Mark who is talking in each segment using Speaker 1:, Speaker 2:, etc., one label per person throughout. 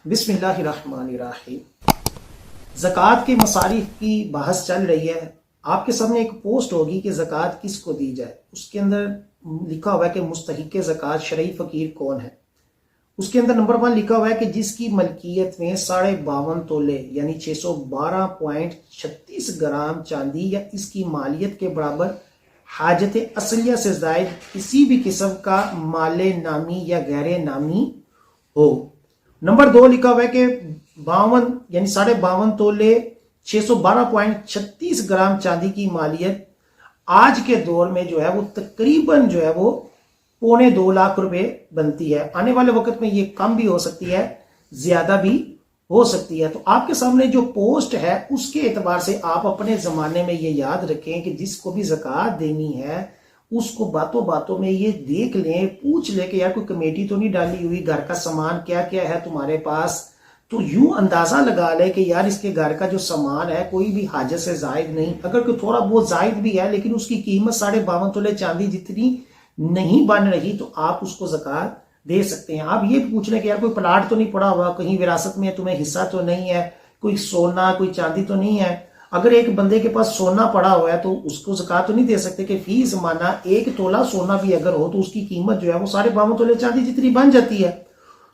Speaker 1: بسم اللہ الرحمن الرحیم۔ زکوٰۃ کے مصارف کی بحث چل رہی ہے۔ آپ کے سامنے ایک پوسٹ ہوگی کہ زکوٰۃ کس کو دی جائے۔ اس کے اندر لکھا ہوا ہے کہ مستحق زکوٰۃ شرعی فقیر کون ہے۔ اس کے اندر نمبر 1 لکھا ہوا ہے کہ جس کی ملکیت میں 52.5 تولے یعنی 612.36 گرام چاندی یا اس کی مالیت کے برابر حاجت اصلیہ سے زائد کسی بھی قسم کا مال نامی یا غیر نامی ہو۔ نمبر 2 لکھا ہوا ہے کہ 52 یعنی 52.5 تولے 612.36 گرام چاندی کی مالیت آج کے دور میں جو ہے وہ تقریباً جو ہے وہ 2.25 لاکھ روپے بنتی ہے۔ آنے والے وقت میں یہ کم بھی ہو سکتی ہے، زیادہ بھی ہو سکتی ہے۔ تو آپ کے سامنے جو پوسٹ ہے اس کے اعتبار سے آپ اپنے زمانے میں یہ یاد رکھیں کہ جس کو بھی زکوٰۃ دینی ہے اس کو باتوں باتوں میں یہ دیکھ لیں، پوچھ لیں کہ یار کوئی کمیٹی تو نہیں ڈالی ہوئی، گھر کا سامان کیا کیا ہے تمہارے پاس، تو یوں اندازہ لگا لے کہ یار اس کے گھر کا جو سامان ہے کوئی بھی حاجت سے زائد نہیں۔ اگر کوئی تھوڑا بہت زائد بھی ہے لیکن اس کی قیمت 52.5 تولے چاندی جتنی نہیں بن رہی تو آپ اس کو زکوٰۃ دے سکتے ہیں۔ آپ یہ پوچھ لیں کہ یار کوئی پلاٹ تو نہیں پڑا ہوا، کہیں وراثت میں تمہیں حصہ تو نہیں ہے، کوئی سونا کوئی چاندی تو نہیں ہے۔ اگر ایک بندے کے پاس سونا پڑا ہوا ہے تو اس کو زکوٰۃ تو نہیں دے سکتے کہ فی زمانہ 1 تولہ سونا بھی اگر ہو تو اس کی قیمت جو ہے وہ 52.5 تولے چاندی جتنی بن جاتی ہے،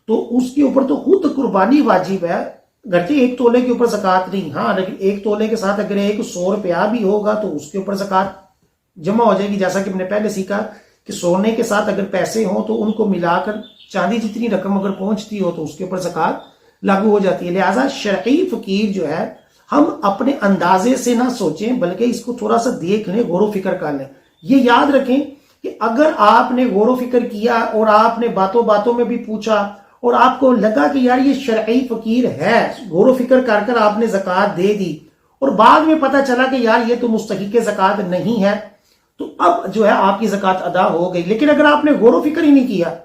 Speaker 1: تو اس کے اوپر تو خود قربانی واجب ہے، گرچہ 1 تولے کے اوپر زکوٰۃ نہیں۔ ہاں لیکن 1 تولے کے ساتھ اگر 100 روپیہ بھی ہوگا تو اس کے اوپر زکوٰۃ جمع ہو جائے گی۔ جیسا کہ ہم نے پہلے سیکھا کہ سونے کے ساتھ اگر پیسے ہوں تو ان کو ملا کر چاندی جتنی رقم اگر پہنچتی ہو تو اس کے اوپر زکوٰۃ لاگو ہو جاتی ہے۔ لہٰذا شرعی فقیر جو ہے ہم اپنے اندازے سے نہ سوچیں بلکہ اس کو تھوڑا سا دیکھ لیں، غور و فکر کر لیں۔ یہ یاد رکھیں کہ اگر آپ نے غور و فکر کیا اور آپ نے باتوں باتوں میں بھی پوچھا اور آپ کو لگا کہ یار یہ شرعی فقیر ہے، غور و فکر کر کر آپ نے زکوٰۃ دے دی اور بعد میں پتہ چلا کہ یار یہ تو مستحق زکوٰۃ نہیں ہے، تو اب جو ہے آپ کی زکوٰۃ ادا ہو گئی۔ لیکن اگر آپ نے غور و فکر ہی نہیں کیا،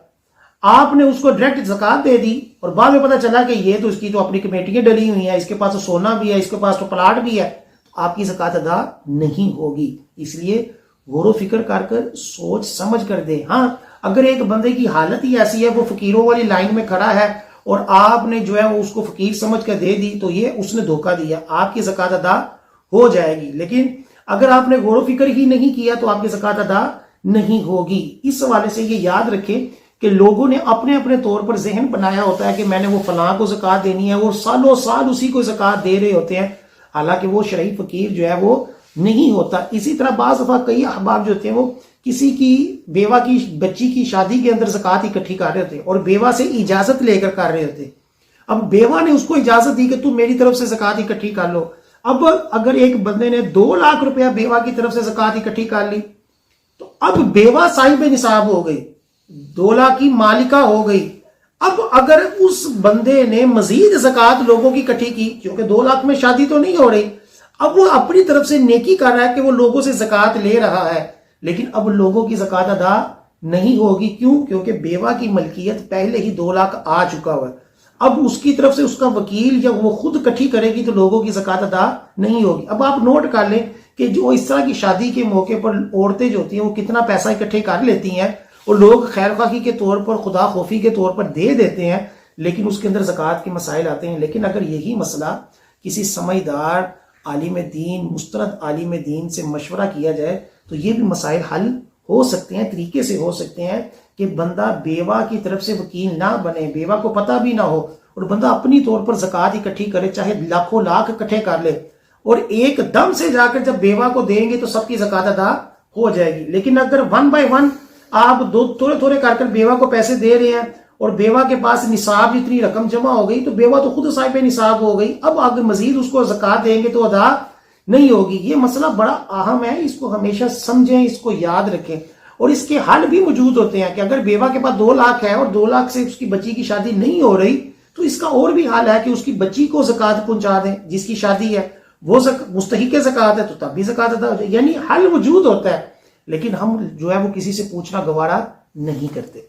Speaker 1: آپ نے اس کو ڈائریکٹ زکوٰۃ دے دی اور بعد میں پتہ چلا کہ یہ تو اس کی تو اپنی کمیٹیاں ڈلی ہوئی ہیں، اس کے پاس تو سونا بھی ہے، اس کے پاس تو پلاٹ بھی ہے، تو آپ کی زکوٰۃ ادا نہیں ہوگی۔ اس لیے غور و فکر کر کر سوچ سمجھ کر دے۔ ہاں اگر ایک بندے کی حالت ہی ایسی ہے وہ فقیروں والی لائن میں کھڑا ہے اور آپ نے جو ہے وہ اس کو فقیر سمجھ کر دے دی تو یہ اس نے دھوکہ دیا، آپ کی زکوٰۃ ادا ہو جائے گی۔ لیکن اگر آپ نے غور و فکر ہی نہیں کیا تو آپ کی زکوٰۃ ادا نہیں ہوگی۔ اس حوالے سے یہ یاد رکھیں کہ لوگوں نے اپنے اپنے طور پر ذہن بنایا ہوتا ہے کہ میں نے وہ فلاں کو زکوٰۃ دینی ہے، وہ سالوں سال اسی کو زکوٰۃ دے رہے ہوتے ہیں، حالانکہ وہ شرعی فقیر جو ہے وہ نہیں ہوتا۔ اسی طرح بعض دفعہ کئی احباب جو ہوتے ہیں وہ کسی کی بیوہ کی بچی کی شادی کے اندر زکوٰۃ اکٹھی کر رہے ہوتے ہیں اور بیوہ سے اجازت لے کر رہے ہوتے ہیں۔ اب بیوہ نے اس کو اجازت دی کہ تم میری طرف سے زکوٰۃ اکٹھی کر لو۔ اب اگر ایک بندے نے 2 لاکھ روپیہ بیوہ کی طرف سے زکوٰۃ اکٹھی کر لی تو اب بیوہ صاحب نصاب ہو گئی، 2 لاکھ کی مالکہ ہو گئی۔ اب اگر اس بندے نے مزید زکوٰۃ لوگوں کی اکٹھی کی، کیونکہ 2 لاکھ میں شادی تو نہیں ہو رہی، اب وہ اپنی طرف سے نیکی کر رہا ہے کہ وہ لوگوں سے زکوٰۃ لے رہا ہے، لیکن اب لوگوں کی زکوٰۃ ادا نہیں ہوگی۔ کیوں؟ کیونکہ بیوہ کی ملکیت پہلے ہی 2 لاکھ آ چکا ہوا ہے۔ اب اس کی طرف سے اس کا وکیل یا وہ خود اکٹھی کرے گی تو لوگوں کی زکوٰۃ ادا نہیں ہوگی۔ اب آپ نوٹ کر لیں کہ جو اس طرح کی شادی کے موقع پر عورتیں جو ہوتی ہیں وہ کتنا پیسہ اکٹھے کر لیتی ہیں اور لوگ خیر خواہی کے طور پر، خدا خوفی کے طور پر دے دیتے ہیں، لیکن اس کے اندر زکوٰۃ کے مسائل آتے ہیں۔ لیکن اگر یہی مسئلہ کسی سمجھدار عالم دین، مستند عالم دین سے مشورہ کیا جائے تو یہ بھی مسائل حل ہو سکتے ہیں، طریقے سے ہو سکتے ہیں کہ بندہ بیوہ کی طرف سے وکیل نہ بنے، بیوہ کو پتہ بھی نہ ہو اور بندہ اپنی طور پر زکوٰۃ اکٹھی کرے، چاہے لاکھوں لاکھ اکٹھے کر لے، اور ایک دم سے جا کر جب بیوہ کو دیں گے تو سب کی زکوٰۃ ادا ہو جائے گی۔ لیکن اگر 1 بائی 1 آپ تھوڑے تھوڑے کر کر بیوہ کو پیسے دے رہے ہیں اور بیوہ کے پاس نصاب اتنی رقم جمع ہو گئی تو بیوہ تو خود صاحب نصاب ہو گئی، اب اگر مزید اس کو زکوٰۃ دیں گے تو ادا نہیں ہوگی۔ یہ مسئلہ بڑا اہم ہے، اس کو ہمیشہ سمجھیں، اس کو یاد رکھیں، اور اس کے حل بھی موجود ہوتے ہیں کہ اگر بیوہ کے پاس 2 لاکھ ہے اور 2 لاکھ سے اس کی بچی کی شادی نہیں ہو رہی تو اس کا اور بھی حل ہے کہ اس کی بچی کو زکوٰۃ پہنچا دیں، جس کی شادی ہے وہ مستحق زکوٰۃ ہے تو تب بھی زکوٰۃ ادا ہو جائے۔ یعنی حل موجود ہوتا ہے، لیکن ہم جو ہے وہ کسی سے پوچھنا گوارا نہیں کرتے۔